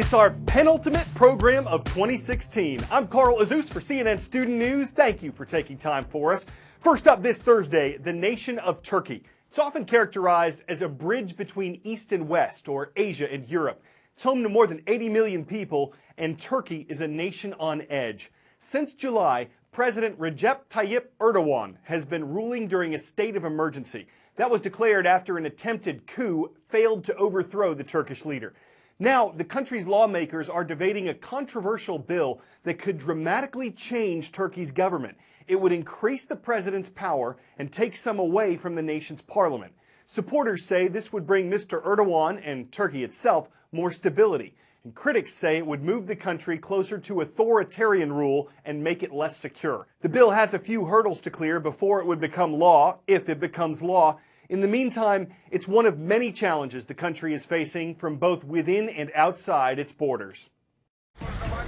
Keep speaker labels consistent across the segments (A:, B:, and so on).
A: It's our penultimate program of 2016. I'm Carl Azuz for CNN Student News. Thank you for taking time for us. First up this Thursday, the nation of Turkey. It's often characterized as a bridge between East and West, or Asia and Europe. It's home to more than 80 million people, and Turkey is a nation on edge. Since July, President Recep Tayyip Erdogan has been ruling during a state of emergency. That was declared after an attempted coup failed to overthrow the Turkish leader. Now, the country's lawmakers are debating a controversial bill that could dramatically change Turkey's government. It would increase the president's power and take some away from the nation's parliament. Supporters say this would bring Mr. Erdogan and Turkey itself more stability. And critics say it would move the country closer to authoritarian rule and make it less secure. The bill has a few hurdles to clear before it would become law, if it becomes law. In the meantime, it's one of many challenges the country is facing from both within and outside its borders.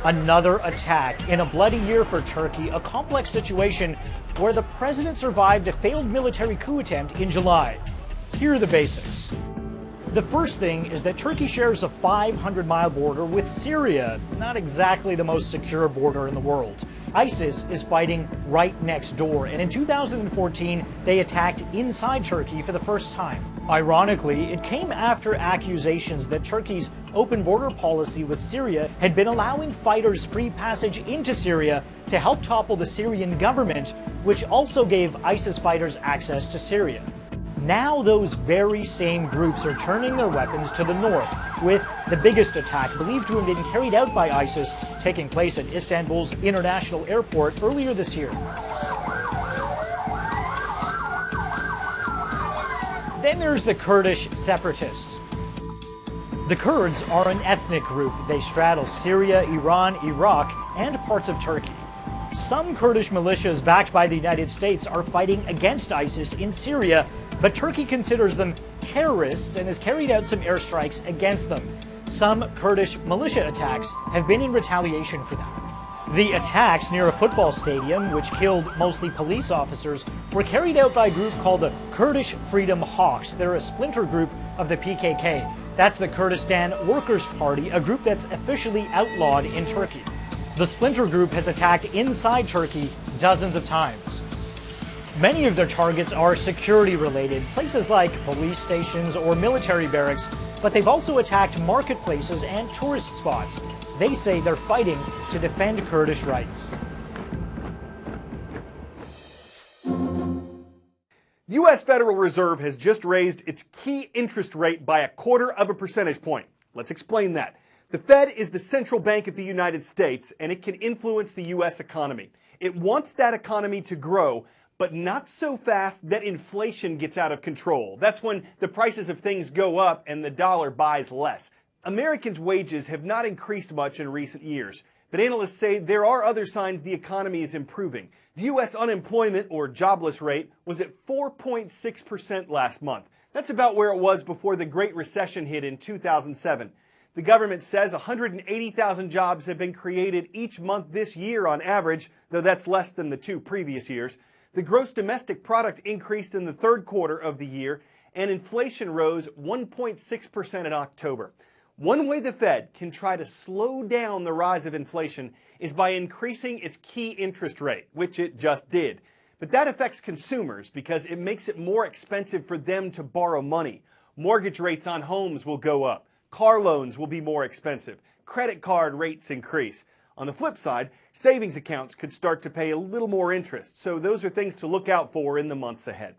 B: Another attack in a bloody year for Turkey, a complex situation where the president survived a failed military coup attempt in July. Here are the basics. The first thing is that Turkey shares a 500-mile border with Syria, not exactly the most secure border in the world. ISIS is fighting right next door, and in 2014, they attacked inside Turkey for the first time. Ironically, it came after accusations that Turkey's open border policy with Syria had been allowing fighters free passage into Syria to help topple the Syrian government, which also gave ISIS fighters access to Syria. Now those very same groups are turning their weapons to the north, with the biggest attack believed to have been carried out by ISIS taking place at Istanbul's international airport earlier this year. Then there's the Kurdish separatists. The Kurds are an ethnic group. They straddle Syria, Iran, Iraq, and parts of Turkey. Some Kurdish militias backed by the United States are fighting against ISIS in Syria, but Turkey considers them terrorists and has carried out some airstrikes against them. Some Kurdish militia attacks have been in retaliation for that. The attacks near a football stadium, which killed mostly police officers, were carried out by a group called the Kurdish Freedom Hawks. They're a splinter group of the PKK. That's the Kurdistan Workers' Party, a group that's officially outlawed in Turkey. The splinter group has attacked inside Turkey dozens of times. Many of their targets are security-related, places like police stations or military barracks, but they've also attacked marketplaces and tourist spots. They say they're fighting to defend Kurdish rights.
A: The U.S. Federal Reserve has just raised its key interest rate by 1/4 percentage point. Let's explain that. The Fed is the central bank of the United States, and it can influence the U.S. economy. It wants that economy to grow, but not so fast that inflation gets out of control. That's when the prices of things go up and the dollar buys less. Americans' wages have not increased much in recent years, but analysts say there are other signs the economy is improving. The U.S. unemployment, or jobless rate, was at 4.6% last month. That's about where it was before the Great Recession hit in 2007. The government says 180,000 jobs have been created each month this year on average, though that's less than the 2 previous years. The gross domestic product increased in the third quarter of the year, and inflation rose 1.6% in October. One way the Fed can try to slow down the rise of inflation is by increasing its key interest rate, which it just did. But that affects consumers because it makes it more expensive for them to borrow money. Mortgage rates on homes will go up. Car loans will be more expensive. Credit card rates increase. On the flip side, savings accounts could start to pay a little more interest, so those are things to look out for in the months ahead.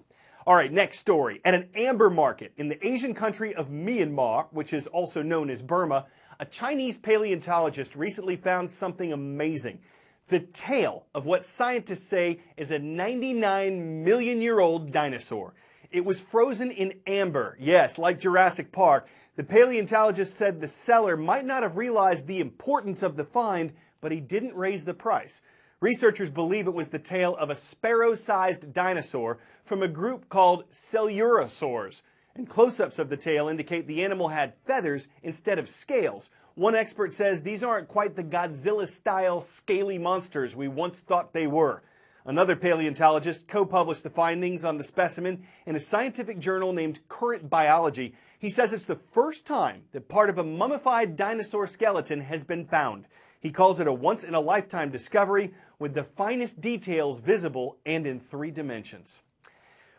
A: All right, next story. At an amber market in the Asian country of Myanmar, which is also known as Burma, a Chinese paleontologist recently found something amazing. The tail of what scientists say is a 99-million-year-old dinosaur. It was frozen in amber, yes, like Jurassic Park. The paleontologist said the seller might not have realized the importance of the find, but he didn't raise the price. Researchers believe it was the tail of a sparrow-sized dinosaur from a group called Coelurosaurs. And close-ups of the tail indicate the animal had feathers instead of scales. One expert says these aren't quite the Godzilla-style scaly monsters we once thought they were. Another paleontologist co-published the findings on the specimen in a scientific journal named Current Biology. He says it's the first time that part of a mummified dinosaur skeleton has been found. He calls it a once-in-a-lifetime discovery with the finest details visible and in 3 dimensions.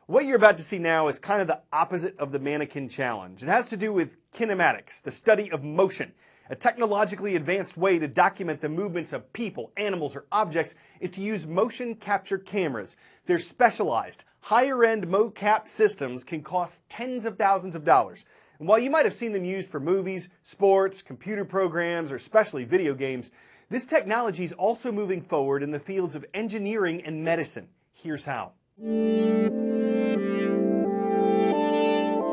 A: What you're about to see now is kind of the opposite of the mannequin challenge. It has to do with kinematics, the study of motion. A technologically advanced way to document the movements of people, animals, or objects is to use motion capture cameras. They're specialized. Higher-end mocap systems can cost tens of thousands of dollars. And while you might have seen them used for movies, sports, computer programs, or especially video games, this technology is also moving forward in the fields of engineering and medicine. Here's how.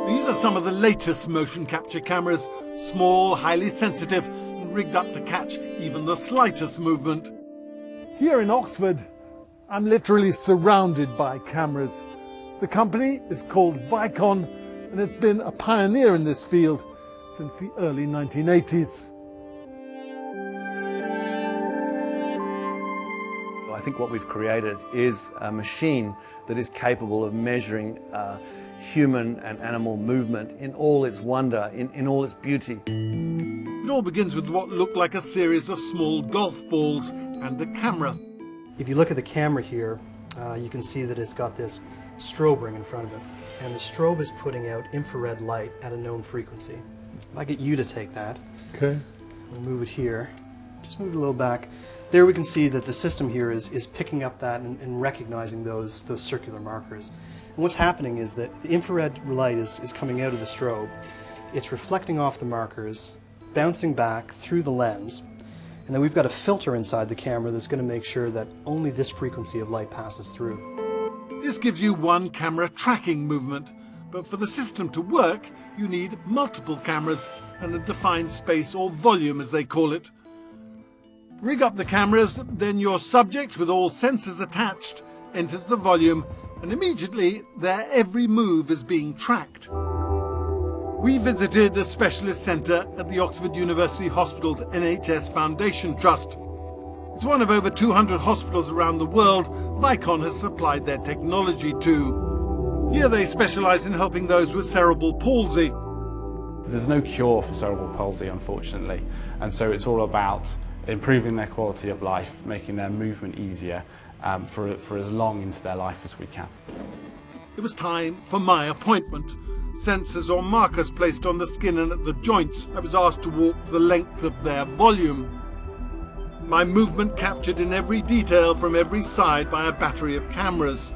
C: These are some of the latest motion capture cameras, small, highly sensitive, and rigged up to catch even the slightest movement.
D: Here in Oxford, I'm literally surrounded by cameras. The company is called Vicon, and it's been a pioneer in this field since the early 1980s.
E: I think what we've created is a machine that is capable of measuring human and animal movement in all its wonder, in all its beauty.
C: It all begins with what looked like a series of small golf balls and a camera.
F: If you look at the camera here, you can see that it's got this strobe ring in front of it. And the strobe is putting out infrared light at a known frequency. If I get you to take that,
D: Okay.
F: and move it here, just move it a little back. There we can see that the system here is picking up that and recognizing those circular markers. And what's happening is that the infrared light is coming out of the strobe. It's reflecting off the markers, bouncing back through the lens, and then we've got a filter inside the camera that's going to make sure that only this frequency of light passes through.
C: This gives you one camera tracking movement, but for the system to work, you need multiple cameras and a defined space or volume, as they call it. Rig up the cameras, then your subject, with all sensors attached, enters the volume, and immediately their every move is being tracked. We visited a specialist centre at the Oxford University Hospital's NHS Foundation Trust. It's one of over 200 hospitals around the world Vicon has supplied their technology to. Here they specialise in helping those with cerebral palsy.
G: There's no cure for cerebral palsy, unfortunately, and so it's all about improving their quality of life, making their movement easier for as long into their life as we can.
C: It was time for my appointment. Sensors or markers placed on the skin and at the joints. I was asked to walk the length of their volume. My movement captured in every detail from every side by a battery of cameras.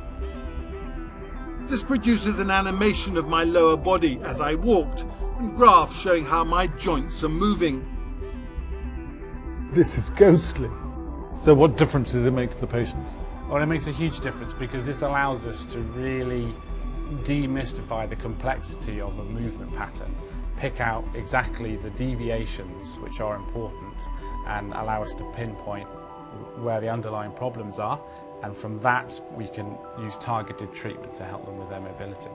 C: This produces an animation of my lower body as I walked, and graphs showing how my joints are moving.
D: This is ghostly. So what difference does it make to the patients?
G: Well, it makes a huge difference because this allows us to really demystify the complexity of a movement pattern, pick out exactly the deviations which are important, and allow us to pinpoint where the underlying problems are, and from that we can use targeted treatment to help them with their mobility.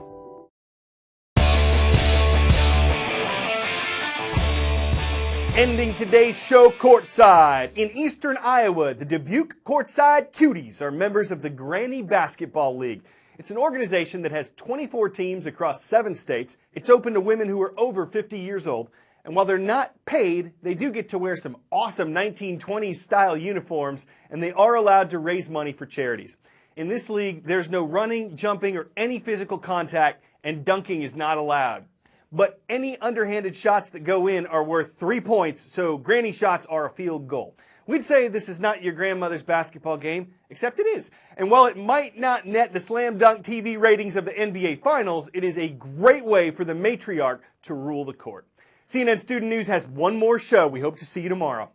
A: Ending today's show courtside. In eastern Iowa, the Dubuque Courtside Cuties are members of the Granny Basketball League. It's an organization that has 24 teams across 7 states. It's open to women who are over 50 years old. And while they're not paid, they do get to wear some awesome 1920s style uniforms, and they are allowed to raise money for charities. In this league, there's no running, jumping, or any physical contact, and dunking is not allowed. But any underhanded shots that go in are worth 3 points, so granny shots are a field goal. We'd say this is not your grandmother's basketball game, except it is. And while it might not net the slam dunk TV ratings of the NBA Finals, it is a great way for the matriarch to rule the court. CNN Student News has one more show. We hope to see you tomorrow.